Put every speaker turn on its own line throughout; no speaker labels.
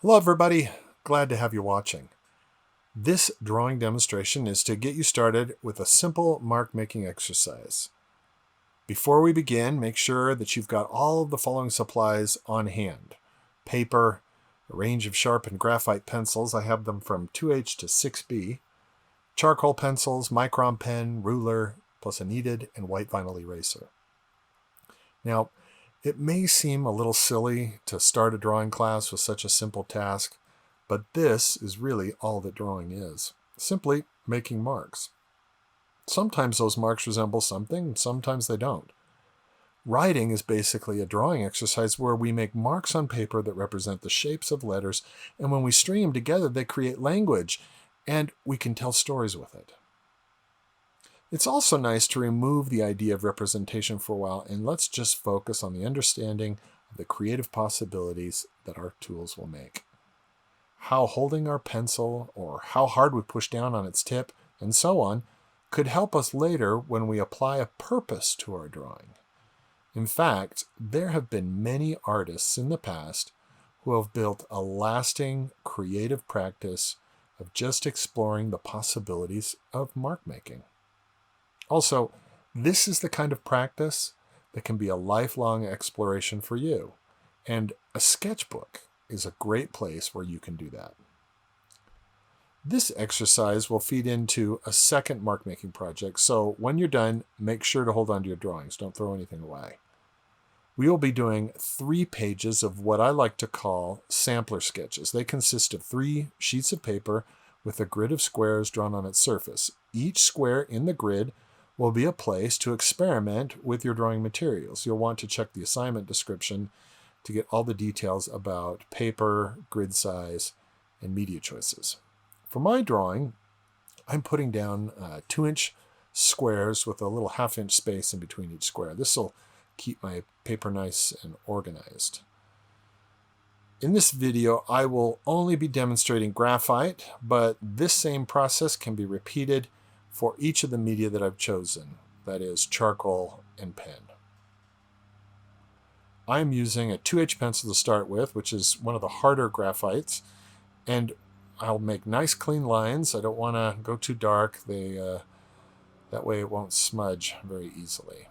Hello everybody, glad to have you watching. This drawing demonstration is to get you started with a simple mark making exercise. Before we begin, make sure that you've got all of the following supplies on hand. Paper, a range of sharpened graphite pencils, I have them from 2H to 6B, charcoal pencils, micron pen, ruler, plus a kneaded and white vinyl eraser. Now, it may seem a little silly to start a drawing class with such a simple task, but this is really all that drawing is. Simply making marks. Sometimes those marks resemble something, sometimes they don't. Writing is basically a drawing exercise where we make marks on paper that represent the shapes of letters, and when we string them together, they create language, and we can tell stories with it. It's also nice to remove the idea of representation for a while, and let's just focus on the understanding of the creative possibilities that our tools will make. How holding our pencil, or how hard we push down on its tip, and so on, could help us later when we apply a purpose to our drawing. In fact, there have been many artists in the past who have built a lasting creative practice of just exploring the possibilities of mark making. Also, this is the kind of practice that can be a lifelong exploration for you, and a sketchbook is a great place where you can do that. This exercise will feed into a second mark-making project, so when you're done, make sure to hold on to your drawings. Don't throw anything away. We will be doing 3 pages of what I like to call sampler sketches. They consist of 3 sheets of paper with a grid of squares drawn on its surface. Each square in the grid will be a place to experiment with your drawing materials. You'll want to check the assignment description to get all the details about paper, grid size, and media choices. For my drawing, I'm putting down 2-inch squares with a little 1/2-inch space in between each square. This will keep my paper nice and organized. In this video, I will only be demonstrating graphite, but this same process can be repeated for each of the media that I've chosen, that is charcoal and pen. I'm using a 2H pencil to start with, which is one of the harder graphites, and I'll make nice clean lines. I don't want to go too dark. That way it won't smudge very easily.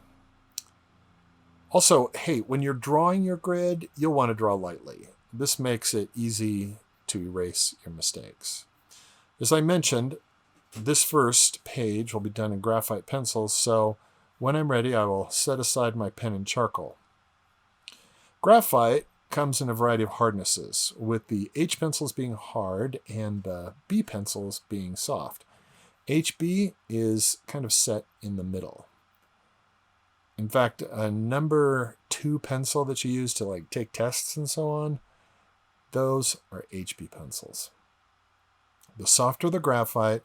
Also, hey, when you're drawing your grid, you'll want to draw lightly. This makes it easy to erase your mistakes. As I mentioned, this first page will be done in graphite pencils, so when I'm ready, I will set aside my pen and charcoal. Graphite comes in a variety of hardnesses, with the H pencils being hard and the B pencils being soft. HB is kind of set in the middle. In fact, a number 2 pencil that you use to take tests and so on, those are HB pencils. The softer the graphite,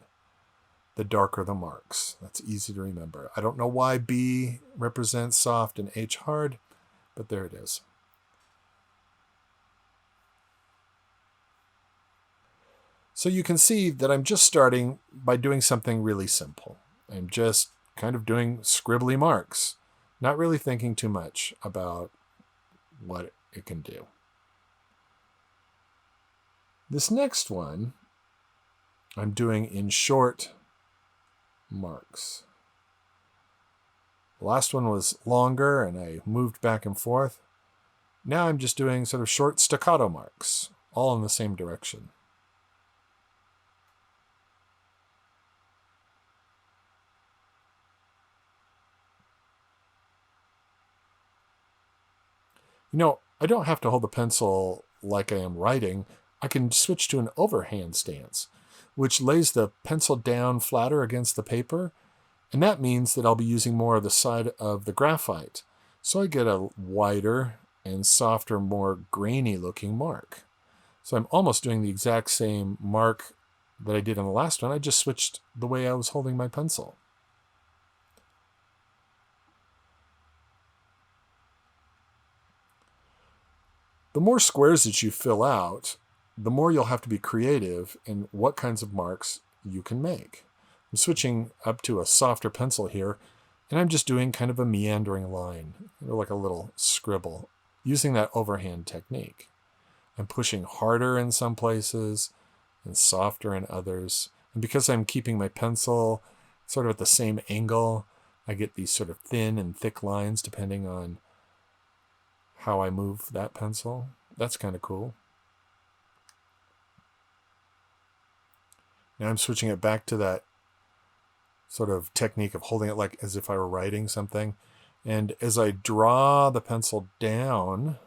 the darker the marks. That's easy to remember. I don't know why B represents soft and H hard, but there it is. So you can see that I'm just starting by doing something really simple. I'm just kind of doing scribbly marks, not really thinking too much about what it can do. This next one I'm doing in short marks. The last one was longer and I moved back and forth. Now I'm just doing sort of short staccato marks, all in the same direction. You know, I don't have to hold the pencil like I am writing. I can switch to an overhand stance, which lays the pencil down flatter against the paper, and that means that I'll be using more of the side of the graphite. So I get a wider and softer, more grainy looking mark. So I'm almost doing the exact same mark that I did on the last one. I just switched the way I was holding my pencil. The more squares that you fill out, the more you'll have to be creative in what kinds of marks you can make. I'm switching up to a softer pencil here, and I'm just doing kind of a meandering line, like a little scribble, using that overhand technique. I'm pushing harder in some places and softer in others. And because I'm keeping my pencil sort of at the same angle, I get these sort of thin and thick lines depending on how I move that pencil. That's kind of cool. Now I'm switching it back to that sort of technique of holding it like as if I were writing something. And as I draw the pencil down,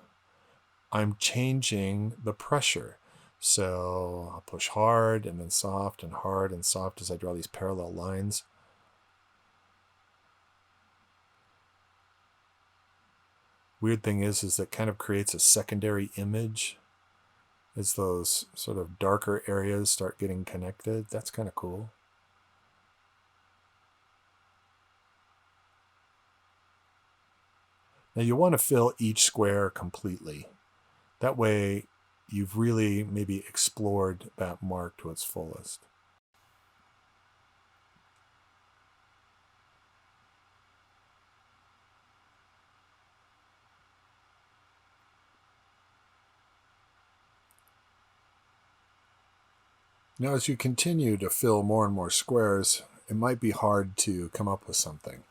I'm changing the pressure. So I'll push hard and then soft and hard and soft as I draw these parallel lines. Weird thing is that kind of creates a secondary image as those sort of darker areas start getting connected. That's kind of cool. Now you want to fill each square completely. That way you've really maybe explored that mark to its fullest. Now, as you continue to fill more and more squares, it might be hard to come up with something.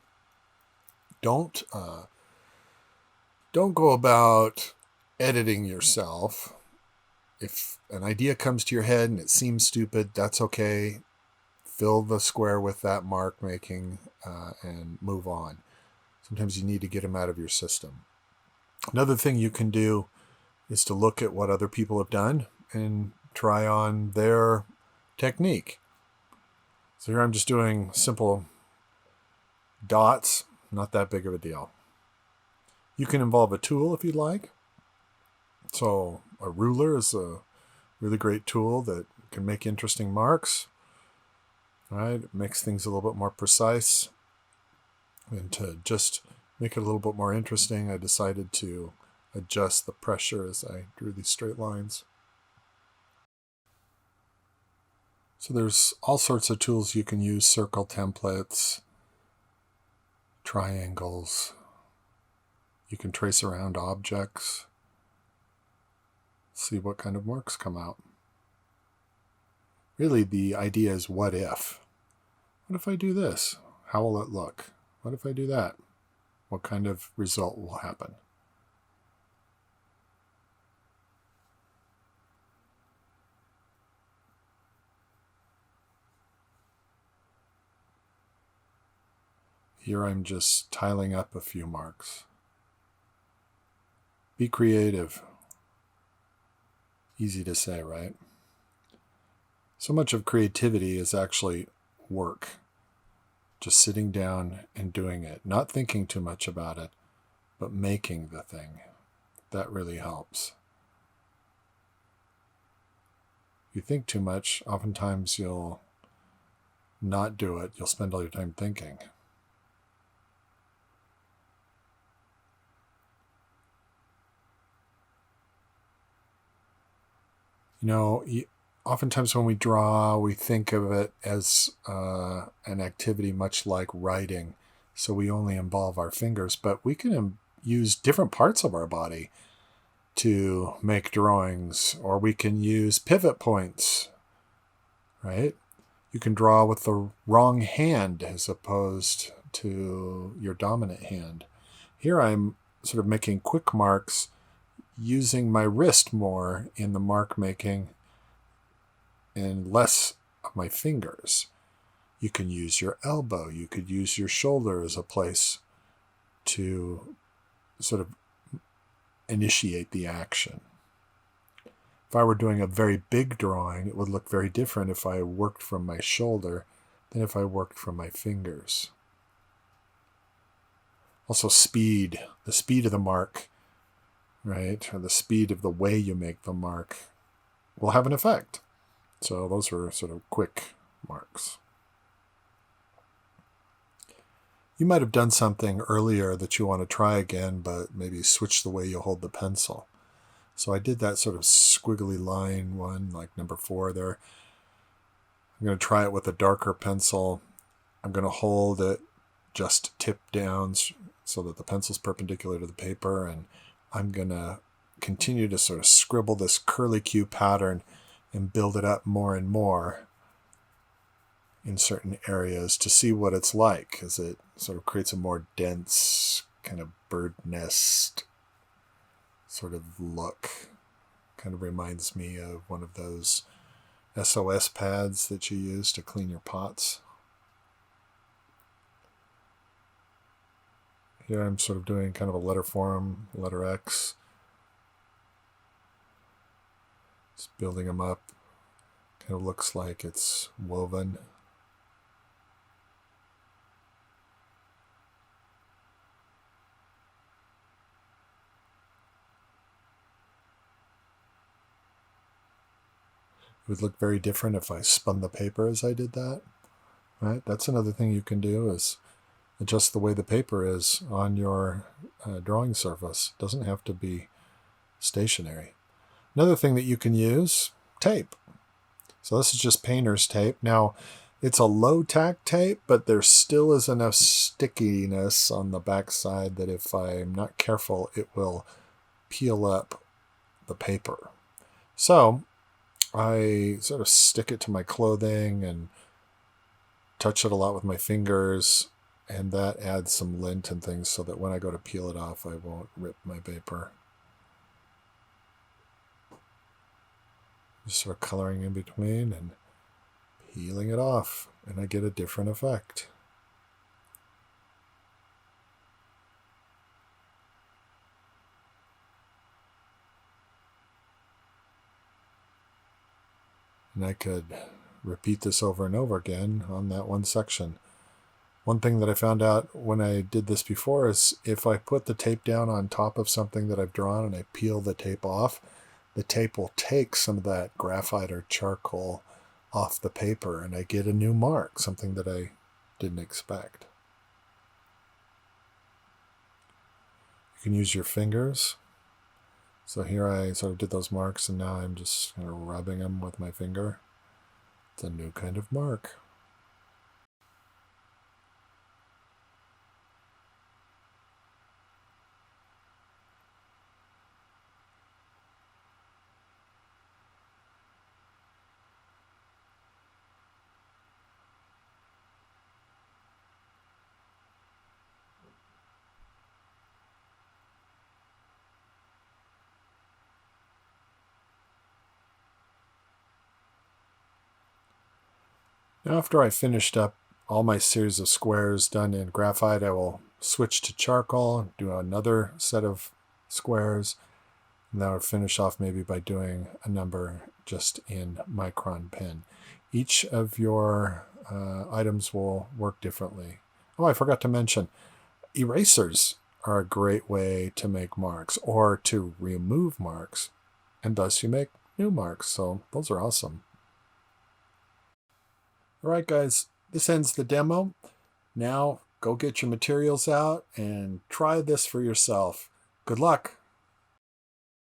Don't go about editing yourself. If an idea comes to your head and it seems stupid, that's okay. Fill the square with that mark making and move on. Sometimes you need to get them out of your system. Another thing you can do is to look at what other people have done and try on their technique. So here I'm just doing simple dots, not that big of a deal. You can involve a tool if you'd like. So a ruler is a really great tool that can make interesting marks. Right? It makes things a little bit more precise. And to just make it a little bit more interesting, I decided to adjust the pressure as I drew these straight lines. So there's all sorts of tools you can use: circle templates, triangles. You can trace around objects, see what kind of marks come out. Really, the idea is what if? What if I do this? How will it look? What if I do that? What kind of result will happen? Here I'm just tiling up a few marks. Be creative. Easy to say, right? So much of creativity is actually work. Just sitting down and doing it. Not thinking too much about it, but making the thing. That really helps. If you think too much, oftentimes you'll not do it. You'll spend all your time thinking. You know, oftentimes when we draw, we think of it as an activity much like writing. So we only involve our fingers, but we can use different parts of our body to make drawings, or we can use pivot points, right? You can draw with the wrong hand as opposed to your dominant hand. Here I'm sort of making quick marks using my wrist more in the mark making and less of my fingers. You can use your elbow. You could use your shoulder as a place to sort of initiate the action. If I were doing a very big drawing, it would look very different if I worked from my shoulder than if I worked from my fingers. Also speed, the speed of the mark, right, or the speed of the way you make the mark will have an effect. So those were sort of quick marks. You might have done something earlier that you want to try again, but maybe switch the way you hold the pencil. So I did that sort of squiggly line one, like number 4 there. I'm going to try it with a darker pencil. I'm going to hold it just tip down so that the pencil's perpendicular to the paper, and I'm going to continue to sort of scribble this curlicue pattern and build it up more and more in certain areas to see what it's like, as it sort of creates a more dense kind of bird nest sort of look. Kind of reminds me of one of those SOS pads that you use to clean your pots. Here I'm sort of doing kind of a letter form, letter X. Just building them up. Kind of looks like it's woven. It would look very different if I spun the paper as I did that. Right? That's another thing you can do, is adjust the way the paper is on your drawing surface. It doesn't have to be stationary. Another thing that you can use, tape. So this is just painter's tape. Now, it's a low-tack tape, but there still is enough stickiness on the backside that if I'm not careful, it will peel up the paper. So I sort of stick it to my clothing and touch it a lot with my fingers, and that adds some lint and things so that when I go to peel it off, I won't rip my paper. Just sort of coloring in between and peeling it off, and I get a different effect. And I could repeat this over and over again on that one section. One thing that I found out when I did this before is if I put the tape down on top of something that I've drawn and I peel the tape off, the tape will take some of that graphite or charcoal off the paper, and I get a new mark, something that I didn't expect. You can use your fingers. So here I sort of did those marks, and now I'm just kind of rubbing them with my finger. It's a new kind of mark. Now, after I finished up all my series of squares done in graphite, I will switch to charcoal, do another set of squares, and then I'll finish off maybe by doing a number just in micron pen. Each of your items will work differently. Oh, I forgot to mention, erasers are a great way to make marks or to remove marks, and thus you make new marks. So those are awesome. All right, guys, this ends the demo. Now go get your materials out and try this for yourself. Good luck.